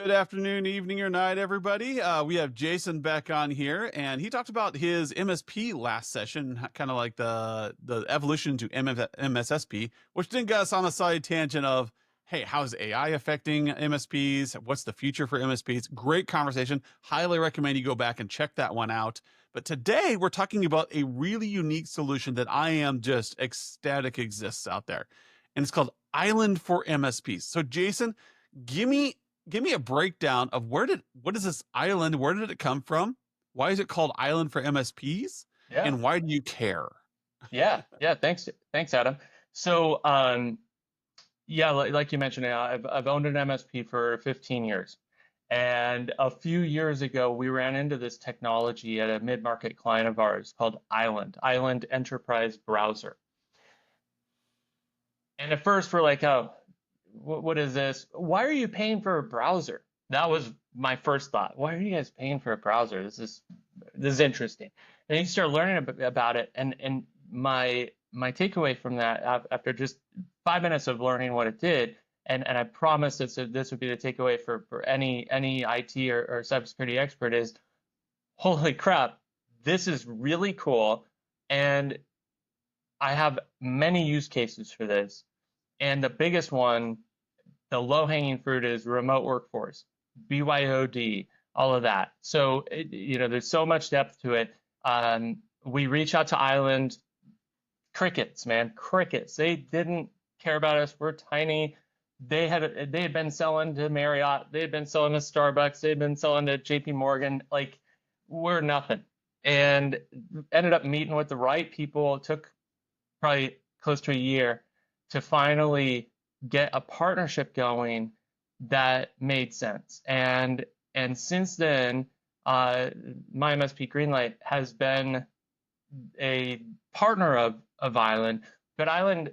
Good afternoon, evening, or night, everybody. We have Jason back on here, and he talked about his MSP last session, kind of like the evolution to MSSP, which then got us on a side tangent of, hey, how's AI affecting MSPs? What's the future for MSPs? Great conversation. Highly recommend you go back and check that one out. But today we're talking about a really unique solution that I am just ecstatic exists out there, and it's called Island for MSPs. So, Jason, give me give me a breakdown of what is this island? Where did it come from? Why is it called Island for MSPs? Yeah, And why do you care? yeah. Thanks, Adam. So, yeah, like you mentioned, I've owned an MSP for 15 years, and a few years ago, we ran into this technology at a mid-market client of ours called Island Enterprise Browser. And at first, we're like, oh, what is this? Why are you paying for a browser? That was my first thought. Why are you guys paying for a browser? This is interesting. And you start learning about it, and my takeaway from that after just 5 minutes of learning what it did, and I promise this would be the takeaway for any IT or cybersecurity expert is, holy crap, this is really cool, and I have many use cases for this. And the biggest one, the low-hanging fruit, is remote workforce, BYOD, all of that. So, there's so much depth to it. We reach out to Island, crickets, man, crickets. They didn't care about us. We're tiny. They had been selling to Marriott. They had been selling to Starbucks. They had been selling to JP Morgan. Like, we're nothing. And ended up meeting with the right people. It took probably close to a year to finally get a partnership going that made sense. And since then, my MSP Greenlight has been a partner of Island, but Island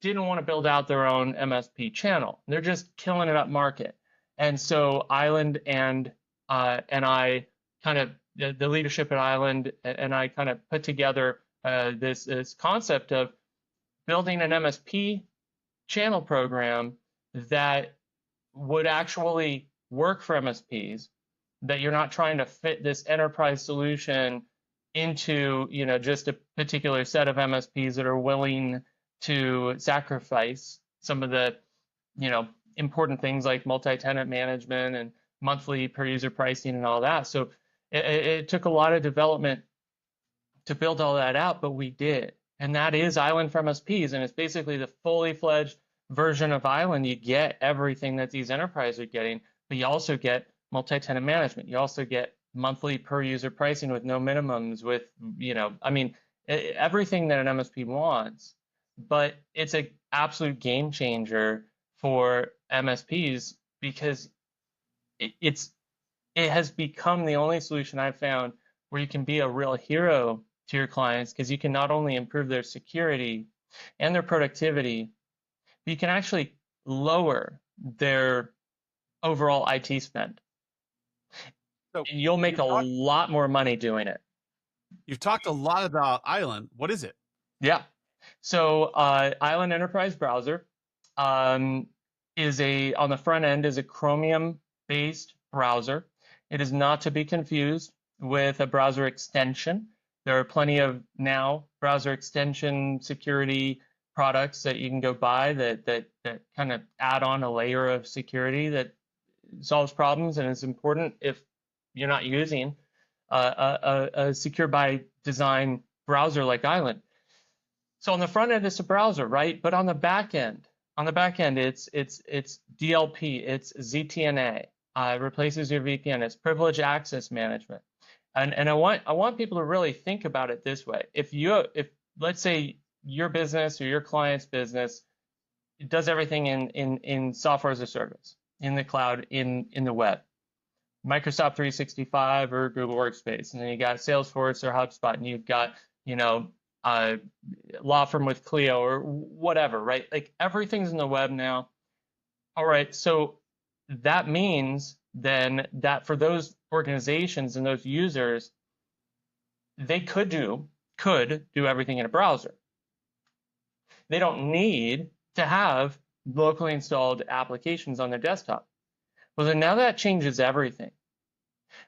didn't want to build out their own MSP channel. They're just killing it up market. And so Island and I kind of the leadership at Island and I kind of put together this concept of building an MSP channel program that would actually work for MSPs, that you're not trying to fit this enterprise solution into, just a particular set of MSPs that are willing to sacrifice some of the, important things like multi-tenant management and monthly per user pricing and all that. So it took a lot of development to build all that out, but we did. And that is Island for MSPs. And it's basically the fully fledged version of Island. You get everything that these enterprises are getting, but you also get multi-tenant management. You also get monthly per user pricing with no minimums, with, everything that an MSP wants. But it's an absolute game changer for MSPs because it has become the only solution I've found where you can be a real hero to your clients, because you can not only improve their security and their productivity, but you can actually lower their overall IT spend. So And you'll make a lot more money doing it. you've talked a lot about Island. What is it? Yeah. So Island Enterprise Browser um, on the front end is a Chromium-based browser. It is not to be confused with a browser extension. There are plenty of now browser extension security products that you can go buy that kind of add on a layer of security that solves problems and is important if you're not using a secure by design browser like Island. So on the front end, it's a browser, right? But on the back end, it's DLP, it's ZTNA. It replaces your VPN. It's privileged access management. And I want people to really think about it this way. If let's say your business or your client's business, it does everything in software as a service, in the cloud, in the web, Microsoft 365 or Google Workspace, and then you got Salesforce or HubSpot, and you've got, law firm with Clio or whatever, right? Like, everything's in the web now. All right, so that means then that for those organizations and those users, they could do everything in a browser. They don't need to have locally installed applications on their desktop. Well, then now that changes everything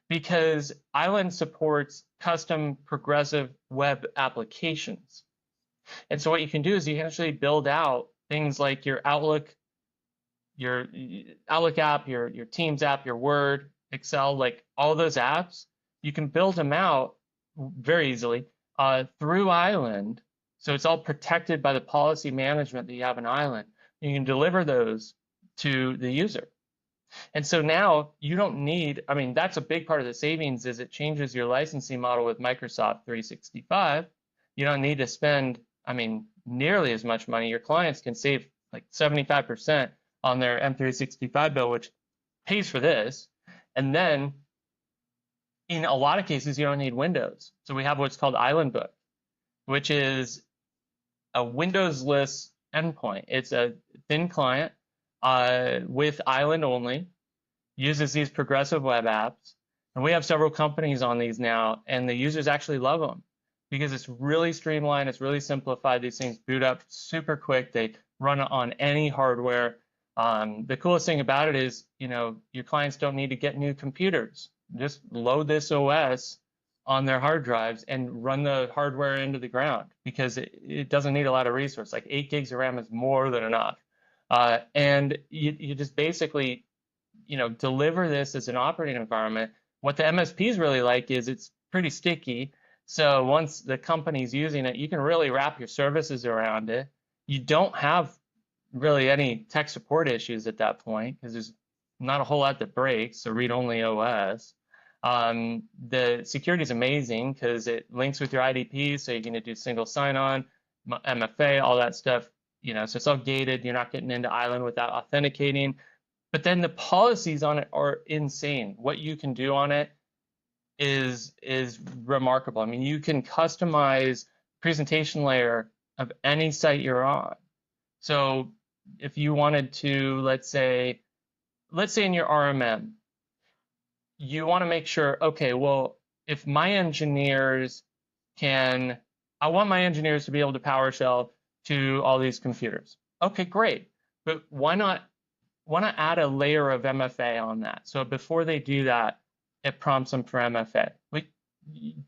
because Island supports custom progressive web applications. And so what you can do is you can actually build out things like your Outlook app, your Teams app, your Word, Excel, like all those apps, you can build them out very easily through Island. So it's all protected by the policy management that you have in Island. You can deliver those to the user. And so now you don't need, I mean, that's a big part of the savings is it changes your licensing model with Microsoft 365. You don't need to spend, I mean, nearly as much money. Your clients can save like 75% on their M365 bill, which pays for this. And then in a lot of cases, you don't need Windows. So we have what's called Island Book, which is a Windows-less endpoint. It's a thin client with Island only, uses these progressive web apps. And we have several companies on these now, and the users actually love them because it's really streamlined, it's really simplified. These things boot up super quick. They run on any hardware. The coolest thing about it is, you know, your clients don't need to get new computers. Just load this OS on their hard drives and run the hardware into the ground because it doesn't need a lot of resource. Like 8 gigs of RAM is more than enough. And you just basically, you know, deliver this as an operating environment. What the MSPs really like is it's pretty sticky. So once the company's using it, you can really wrap your services around it. You don't have really any tech support issues at that point because there's not a whole lot that breaks, so read-only OS. The security is amazing because it links with your IDP, so you can do single sign-on, MFA, all that stuff. You know, so it's all gated. You're not getting into Island without authenticating. But then the policies on it are insane. What you can do on it is remarkable. I mean, you can customize presentation layer of any site you're on. So if you wanted to, let's say in your RMM, you want to make sure, okay, well, if my engineers can, I want my engineers to be able to PowerShell to all these computers. Okay, great. But why not add a layer of MFA on that? So before they do that, it prompts them for MFA.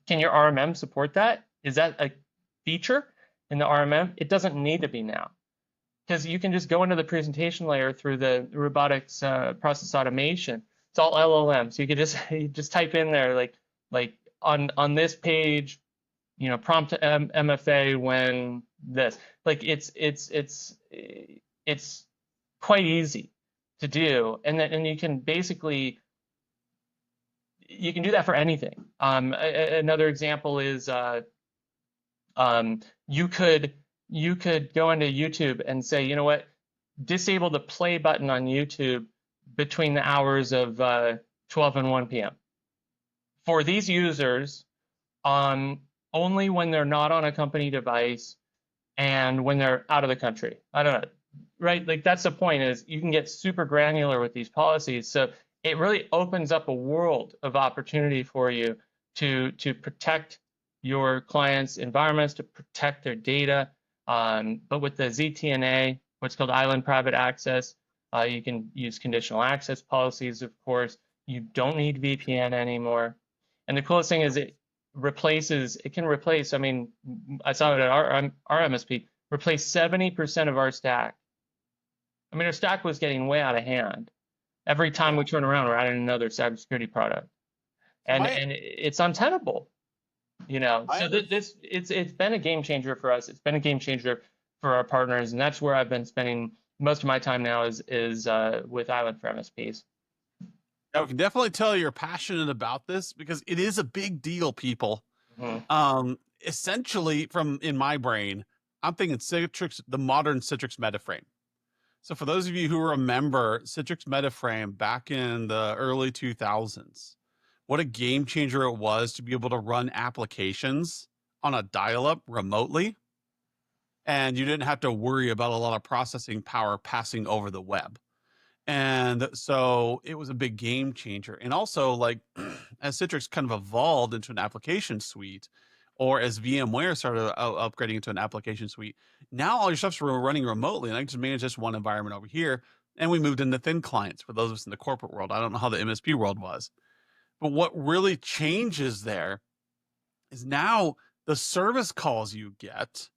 Can your RMM support that? Is that a feature in the RMM? It doesn't need to be now because you can just go into the presentation layer through the robotics process automation. It's all LLM. So you could you just type in there like on this page, you know, prompt MFA when this. Like it's quite easy to do, and you can basically do that for anything. Another example is you could go into YouTube and say, you know what, disable the play button on YouTube between the hours of 12 and 1 p.m. for these users, only when they're not on a company device and when they're out of the country. I don't know, right? Like that's the point, is you can get super granular with these policies. So it really opens up a world of opportunity for you to protect your clients' environments, to protect their data. But with the ZTNA, what's called Island Private Access, you can use conditional access policies, of course. You don't need VPN anymore. And the coolest thing is it can replace, I mean, I saw it at our MSP, replace 70% of our stack. I mean, our stack was getting way out of hand. Every time we turn around, we're adding another cybersecurity product. And it's untenable, you know. So it's been a game changer for us. It's been a game changer for our partners, and that's where I've been spending most of my time now is with Island for MSPs. I can definitely tell you're passionate about this because it is a big deal, people. Mm-hmm. Essentially, from in my brain, I'm thinking Citrix, the modern Citrix Metaframe. So for those of you who remember Citrix Metaframe back in the early 2000s, what a game changer it was to be able to run applications on a dial-up remotely. And you didn't have to worry about a lot of processing power passing over the web. And so it was a big game changer. And also, like, as Citrix kind of evolved into an application suite, or as VMware started upgrading into an application suite, now all your stuff's running remotely. And I can just manage this one environment over here. and we moved into thin clients for those of us in the corporate world. I don't know how the MSP world was, but what really changes there is now the service calls you get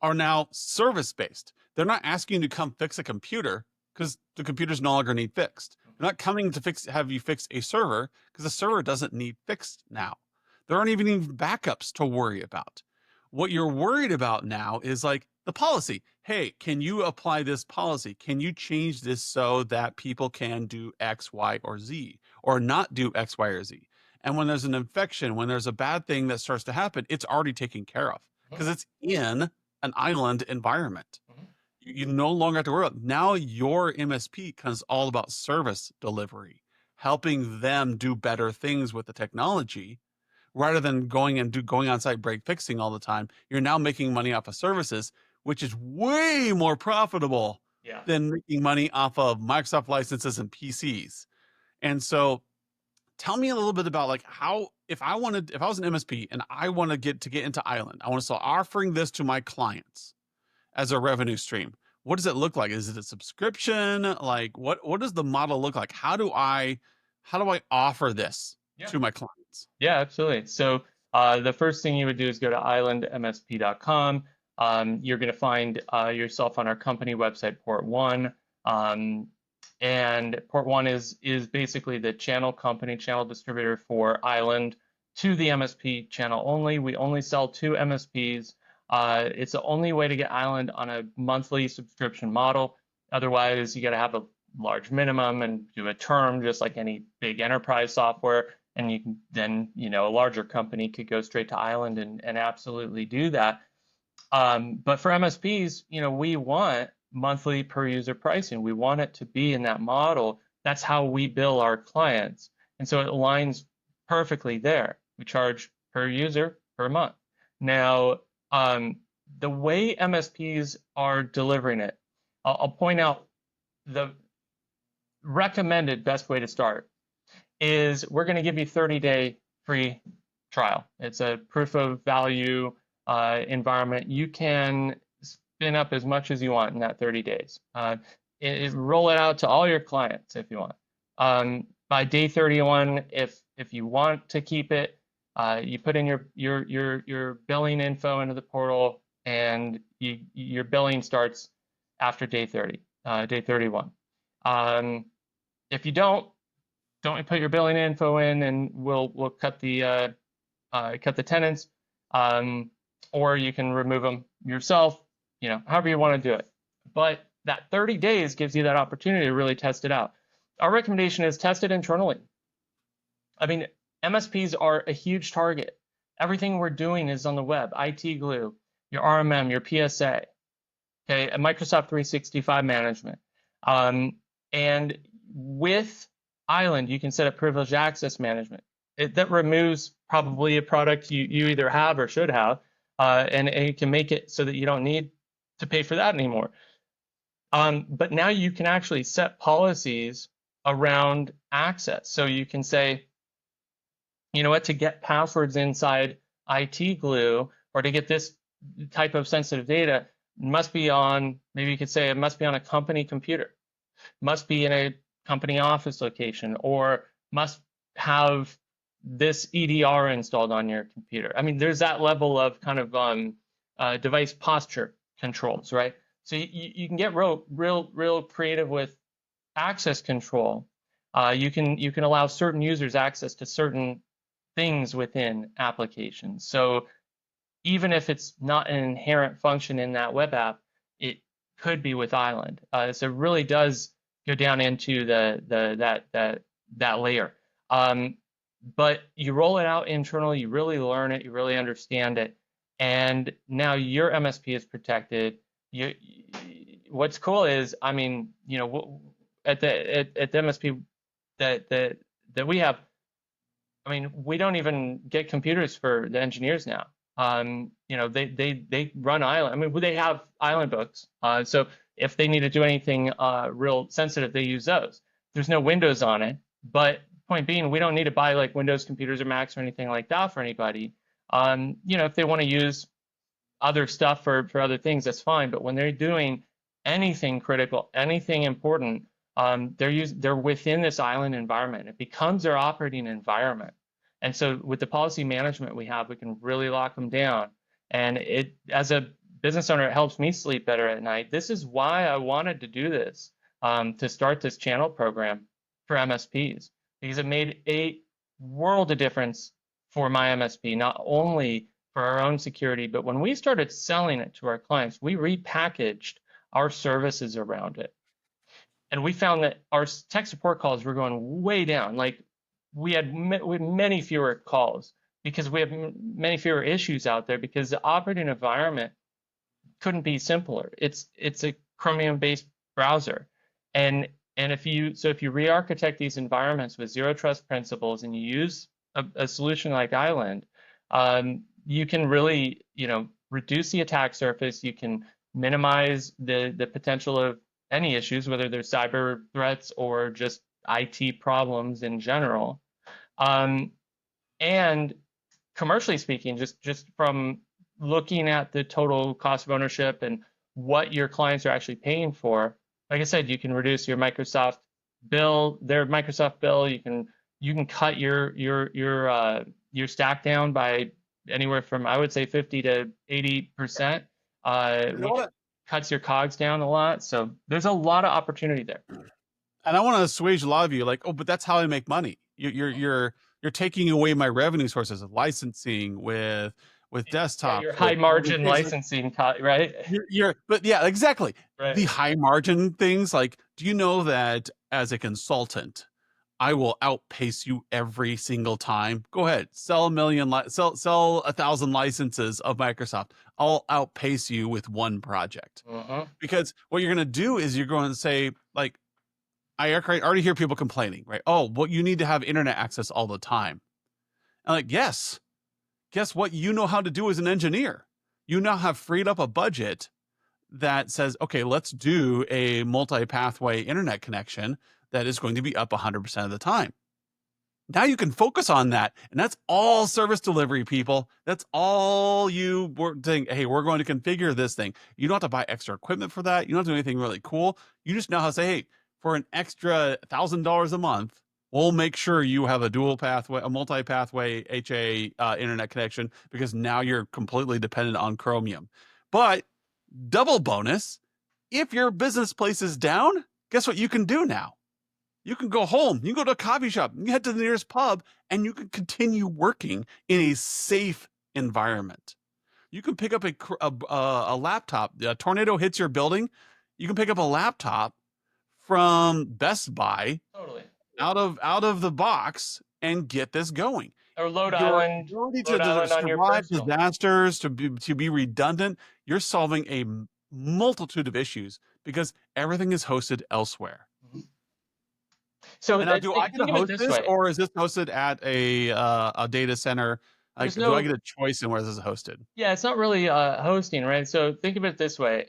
are now service based. They're not asking you to come fix a computer because the computers no longer need fixed. They're not coming to have you fix a server because the server doesn't need fixed now. There aren't even backups to worry about. What you're worried about now is like the policy. Hey, can you apply this policy? Can you change this so that people can do X, Y, or Z, or not do X, Y, or Z? And when there's an infection, when there's a bad thing that starts to happen, it's already taken care of because it's in an island environment. You no longer have to worry about it. Now your MSP becomes all about service delivery, helping them do better things with the technology rather than going on site break fixing all the time. You're now making money off of services, which is way more profitable Yeah. than making money off of Microsoft licenses and PCs. And so tell me a little bit about like how if I was an MSP and I want to get into Island, I want to start offering this to my clients as a revenue stream. What does it look like? Is it a subscription? Like what does the model look like? How do I offer this Yeah. to my clients? Yeah, absolutely. So the first thing you would do is go to islandmsp.com. You're going to find yourself on our company website, Port One. And Port One is basically the channel distributor for Island to the MSP channel only. We only sell to MSPs. It's the only way to get Island on a monthly subscription model. Otherwise, you got to have a large minimum and do a term, just like any big enterprise software. And you can then, a larger company could go straight to Island and absolutely do that. But for MSPs, we want monthly per user pricing. We want it to be in that model. That's how we bill our clients. And so it aligns perfectly there. We charge per user per month. Now, the way MSPs are delivering it, I'll point out the recommended best way to start is we're going to give you 30-day free trial. It's a proof of value environment. You can spin up as much as you want in that 30 days. Roll it out to all your clients if you want. By day 31, if you want to keep it, you put in your billing info into the portal, and your billing starts after day 30, day 31. If you don't put your billing info in, and we'll cut the tenants, or you can remove them yourself, however you want to do it. But that 30 days gives you that opportunity to really test it out. Our recommendation is test it internally. I mean, MSPs are a huge target. Everything we're doing is on the web. IT Glue, your RMM, your PSA, okay, and Microsoft 365 management. And with Island, you can set up privileged access management. That removes probably a product you either have or should have, and it can make it so that you don't need to pay for that anymore. But now you can actually set policies around access. So you can say, you know what, to get passwords inside IT Glue, or to get this type of sensitive data, must be on, maybe you could say it must be on a company computer, must be in a company office location, or must have this EDR installed on your computer. I mean, there's that level of kind of device posture controls, right? So you can get real creative with access control. You can allow certain users access to certain things within applications. So even if it's not an inherent function in that web app, it could be with Island. So it really does go down into that layer. But you roll it out internally, you really learn it, you really understand it, and now your MSP is protected. What's cool is, I mean, at the MSP that we have, I mean, we don't even get computers for the engineers now. They run Island. I mean, they have Island books. So if they need to do anything real sensitive, they use those. There's no Windows on it, but point being, we don't need to buy like Windows computers or Macs or anything like that for anybody. If they want to use other stuff for other things, that's fine. But when they're doing anything critical, anything important, they're within this island environment. It becomes their operating environment. And so with the policy management we have, we can really lock them down. And it, as a business owner, it helps me sleep better at night. This is why I wanted to do this, to start this channel program for MSPs, because it made a world of difference for my MSP, not only for our own security, but when we started selling it to our clients, we repackaged our services around it. And we found that our tech support calls were going way down. Like we had many fewer calls because we have many fewer issues out there because the operating environment couldn't be simpler. It's a Chromium-based browser, and if you re-architect these environments with zero trust principles and you use a solution like Island, you can really reduce the attack surface. You can minimize the potential of any issues, whether they're cyber threats or just IT problems in general. And commercially speaking, just from looking at the total cost of ownership and what your clients are actually paying for, like I said, you can reduce your Microsoft bill, their Microsoft bill. You can cut your stack down by anywhere from, I would say, 50 to 80%, which cuts your COGS down a lot. So there's a lot of opportunity there. And I want to assuage a lot of you, like, oh, but that's how I make money. You're taking away my revenue sources of licensing with Yeah, desktops, your high with margin licensing, right? but yeah, exactly. Right. The high margin things, like, do you know that as a consultant, I will outpace you every single time? Go ahead, sell 1,000 licenses of Microsoft. I'll outpace you with one project. Uh-huh. Because what you're going to do is you're going to say, like, I already hear people complaining, right? Oh, well, you need to have internet access all the time. I'm like, yes. Guess what? You know how to do as an engineer. You now have freed up a budget that says, okay, let's do a multi-pathway internet connection that is going to be up 100% of the time. Now you can focus on that. And that's all service delivery, people. That's all you were saying. Hey, we're going to configure this thing. You don't have to buy extra equipment for that. You don't have to do anything really cool. You just know how to say, hey, for an extra $1,000 a month, we'll make sure you have a dual pathway, a multi-pathway HA internet connection, because now you're completely dependent on Chromium. But double bonus, if your business place is down, guess what you can do now? You can go home. You can go to a coffee shop. You can head to the nearest pub, and you can continue working in a safe environment. You can pick up a laptop. A tornado hits your building. You can pick up a laptop from Best Buy, Totally. out of the box, and get this going. Or Load Your Island, ability Load to Island on your survive personal. disasters, to be redundant, you're solving a multitude of issues because everything is hosted elsewhere. Mm-hmm. So And now, do I get to think of it host this this, way. or is this hosted at a data center? Like, There's do I no, get a choice in where this is hosted? yeah, it's not really hosting, right? So think of it this way.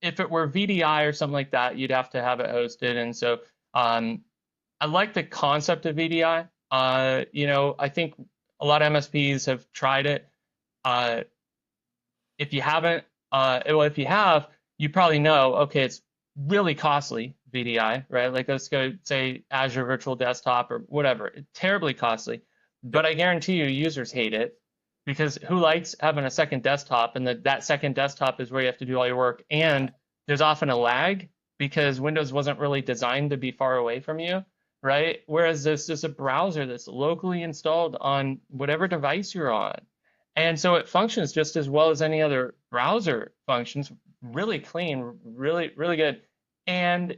If it were VDI or something like that, you'd have to have it hosted. And so I like the concept of VDI. I think a lot of MSPs have tried it. If you haven't, if you have, you probably know, okay, it's really costly, VDI, right? Like let's go say Azure Virtual Desktop or whatever, it's terribly costly. But I guarantee you users hate it, because who likes having a second desktop, and that second desktop is where you have to do all your work. And there's often a lag because Windows wasn't really designed to be far away from you, right? Whereas this is a browser that's locally installed on whatever device you're on. And so it functions just as well as any other browser functions, really clean, really, really good. And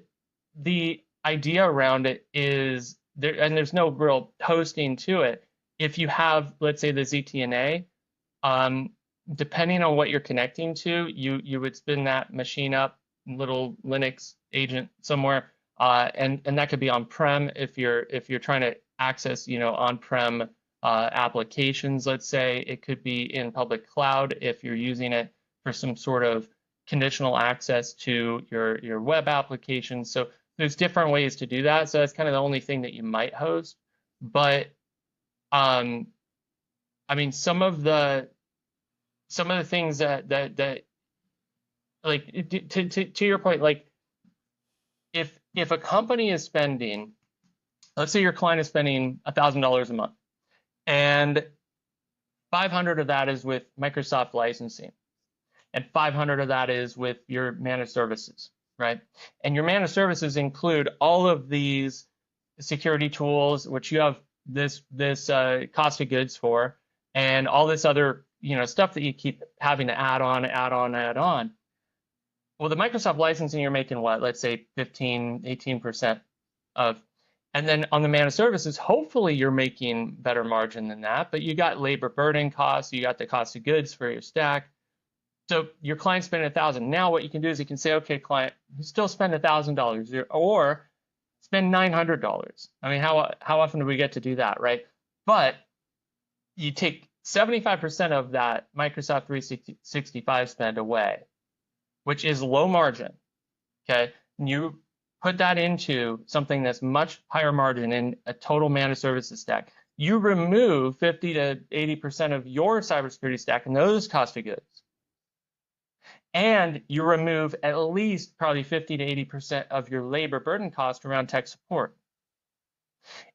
the idea around it is there, and there's no real hosting to it. If you have, let's say, the ZTNA, depending on what you're connecting to, you would spin that machine up, little Linux agent somewhere, and that could be on-prem if you're trying to access, on-prem applications. Let's say it could be in public cloud if you're using it for some sort of conditional access to your web application. So there's different ways to do that. So that's kind of the only thing that you might host. But I mean, some of the things that like to your point, like if a company is spending, let's say your client is spending $1,000 a month, and 500 of that is with Microsoft licensing, and 500 of that is with your managed services, right? And your managed services include all of these security tools, which you have this cost of goods for, and all this other stuff that you keep having to add on, add on, add on. Well, the Microsoft licensing, you're making what? Let's say 15, 18% of. And then on the managed services, hopefully you're making better margin than that, but you got labor burden costs, you got the cost of goods for your stack. So your client spent 1,000. Now what you can do is you can say, okay, client, you still spend $1,000 or spend $900. I mean, how often do we get to do that, right? But you take 75% of that Microsoft 365 spend away, which is low margin, okay? And you put that into something that's much higher margin in a total managed services stack. You remove 50 to 80% of your cybersecurity stack and those cost of goods. And you remove at least probably 50 to 80% of your labor burden cost around tech support.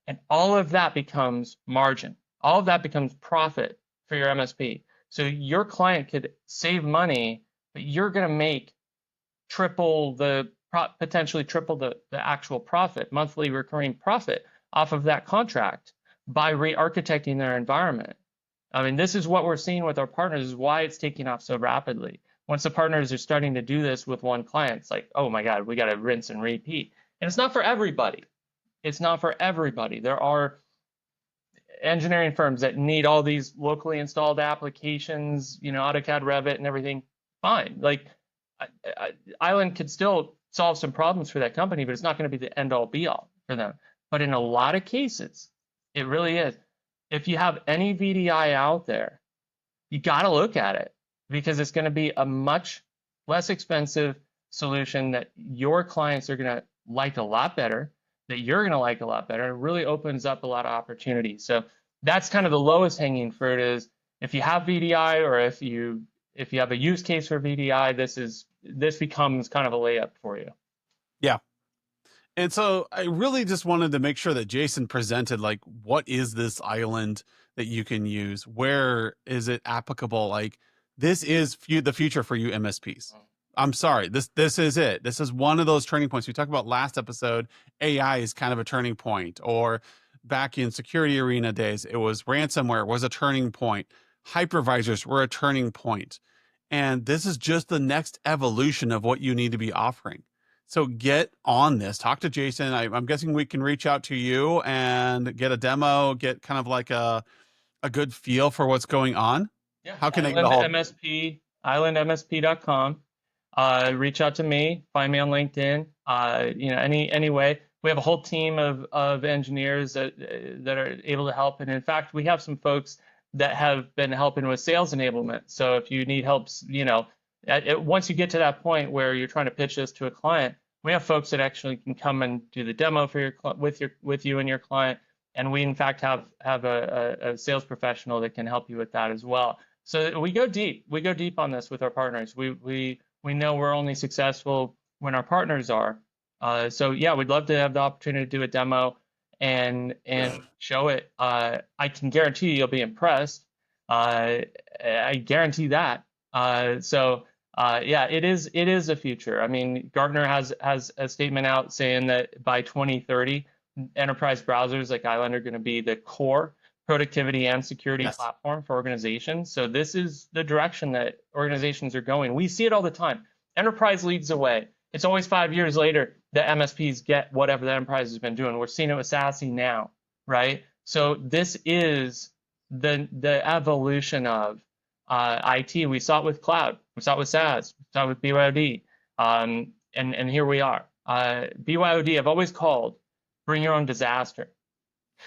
And all of that becomes margin. All of that becomes profit for your MSP. So your client could save money, but you're going to make potentially triple the actual profit, monthly recurring profit off of that contract by re-architecting their environment. I mean, this is what we're seeing with our partners, is why it's taking off so rapidly. Once the partners are starting to do this with one client, it's like, oh my God, we got to rinse and repeat. And it's not for everybody. It's not for everybody. There are engineering firms that need all these locally installed applications, AutoCAD, Revit, and everything. Fine. Like, Island could still solve some problems for that company, but it's not going to be the end all be all for them. But in a lot of cases, it really is. If you have any VDI out there, you got to look at it, because it's going to be a much less expensive solution that your clients are going to like a lot better, that you're going to like a lot better. It really opens up a lot of opportunities. So that's kind of the lowest hanging fruit, is if you have VDI, or if you have a use case for VDI, this becomes kind of a layup for you. Yeah. And so I really just wanted to make sure that Jason presented, like, what is this island that you can use? Where is it applicable? Like, this is the future for you MSPs. I'm sorry. This is it. This is one of those turning points. We talked about last episode. AI is kind of a turning point, or back in security arena days, it was ransomware was a turning point. Hypervisors were a turning point. And this is just the next evolution of what you need to be offering. So get on this. Talk to Jason. I'm guessing we can reach out to you and get a demo, get kind of like a good feel for what's going on. Yeah, How can they get a Island hold? MSP, islandmsp.com. Reach out to me, find me on LinkedIn. Any way. We have a whole team of engineers that are able to help. And in fact, we have some folks that have been helping with sales enablement. So if you need help, once you get to that point where you're trying to pitch this to a client, we have folks that actually can come and do the demo for with you and your client. And we in fact have a sales professional that can help you with that as well. So we go deep. We go deep on this with our partners. We know we're only successful when our partners are. So yeah, we'd love to have the opportunity to do a demo and show it. I can guarantee you'll be impressed. I guarantee that. Yeah, it is a future. I mean, Gartner has a statement out saying that by 2030, enterprise browsers like Island are going to be the core productivity and security Yes. platform for organizations. So this is the direction that organizations are going. We see it all the time. Enterprise leads the way. It's always 5 years later that MSPs get whatever the enterprise has been doing. We're seeing it with SASE now, right? So this is the evolution of IT. We saw it with cloud. We saw it with SaaS. We saw it with BYOD. And here we are. BYOD, I've always called bring your own disaster.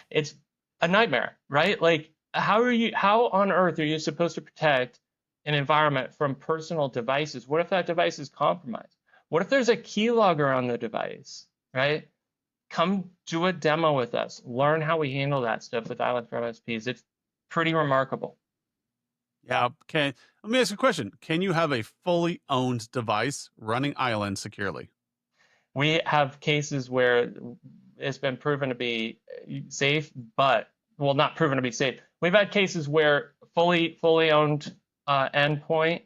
It's a nightmare, right? Like, how on earth are you supposed to protect an environment from personal devices? What if that device is compromised? What if there's a keylogger on the device, right? Come do a demo with us. Learn how we handle that stuff with Island for MSPs. It's pretty remarkable. Yeah. Okay. Let me ask you a question. Can you have a fully owned device running Island securely? We have cases where it's been proven to be safe, but well, not proven to be safe. We've had cases where fully owned endpoint,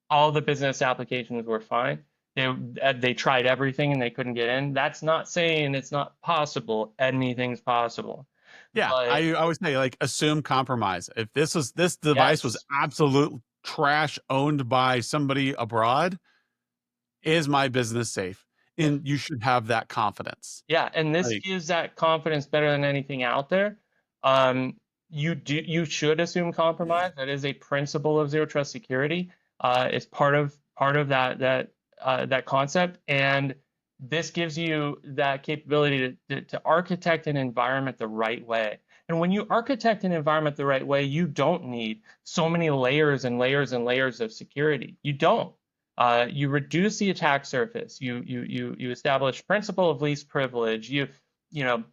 all the business applications were fine. They tried everything and they couldn't get in. That's not saying it's not possible. Anything's possible. Yeah. But I always say, like, assume compromise. If this device was yes, absolute trash owned by somebody abroad, is my business safe? yeah, And you should have that confidence. yeah, and this Like, gives that confidence better than anything out there. You should assume compromise. That is a principle of zero trust security. It's part of that concept, and this gives you that capability to architect an environment the right way. And when you architect an environment the right way, you don't need so many layers and layers and layers of security. You don't. You reduce the attack surface. You establish principle of least privilege. You know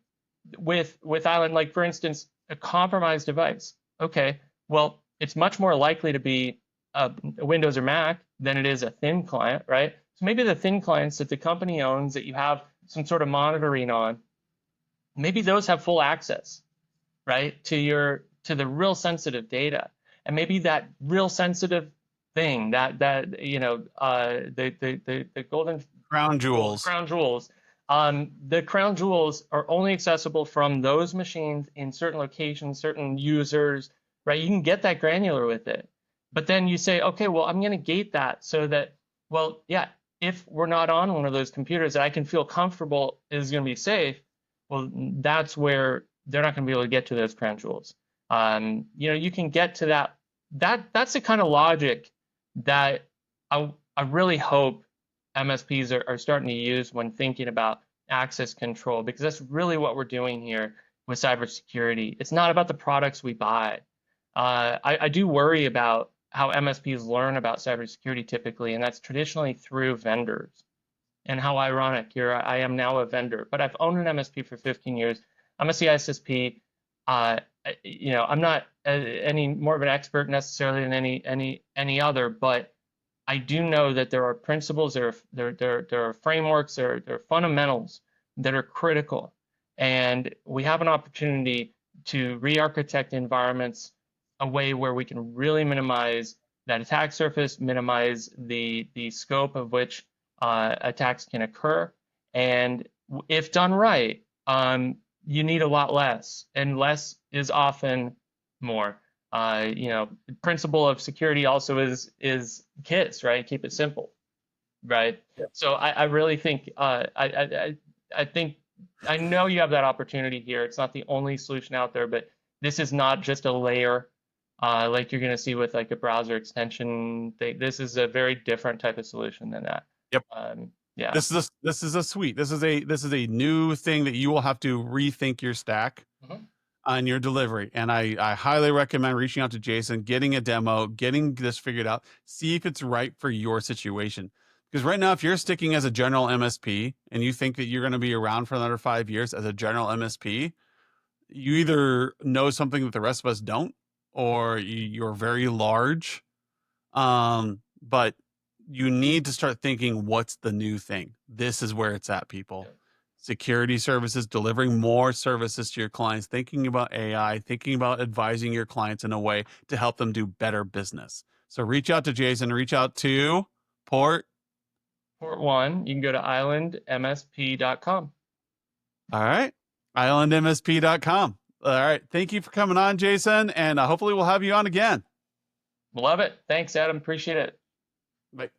with Island, like for instance, a compromised device. Okay, well, it's much more likely to be a Windows or Mac than it is a thin client, right? So maybe the thin clients that the company owns that you have some sort of monitoring on, maybe those have full access, right, to the real sensitive data, and maybe that real sensitive thing the golden crown jewels, jewels. crown jewels. The crown jewels are only accessible from those machines in certain locations, certain users, right? You can get that granular with it. But then you say, okay, well, I'm going to gate that so that, well, yeah, if we're not on one of those computers that I can feel comfortable is going to be safe, well, that's where they're not going to be able to get to those crown jewels. You can get to that. That's the kind of logic that I really hope MSPs are starting to use when thinking about access control, because that's really what we're doing here with cybersecurity. It's not about the products we buy. I do worry about how MSPs learn about cybersecurity typically, and that's traditionally through vendors. And how ironic, here I am now a vendor, but I've owned an MSP for 15 years. I'm a CISSP. I'm not any more of an expert necessarily than any other, but I do know that there are principles, there are frameworks, there are fundamentals that are critical, and we have an opportunity to re-architect environments a way where we can really minimize that attack surface, minimize the scope of which attacks can occur, and if done right, you need a lot less, and less is often more. Principle of security also is KISS, right? Keep it simple, right? Yeah. So I really think I think I know you have that opportunity here. It's not the only solution out there, but this is not just a layer like you're going to see with like a browser extension thing. This is a very different type of solution than that. Yep. Yeah. This is a suite. This is a new thing that you will have to rethink your stack Mhm. on your delivery. And I highly recommend reaching out to Jason, getting a demo, getting this figured out, see if it's right for your situation. Because right now, if you're sticking as a general MSP and you think that you're going to be around for another 5 years as a general MSP, you either know something that the rest of us don't, or you're very large. But you need to start thinking, what's the new thing? This is where it's at, people. Yeah. Security services, delivering more services to your clients, thinking about AI, thinking about advising your clients in a way to help them do better business. So reach out to Jason, reach out to Port. Port one, you can go to islandmsp.com. All right. islandmsp.com. All right. Thank you for coming on, Jason. And hopefully we'll have you on again. Love it. Thanks, Adam. Appreciate it. Bye.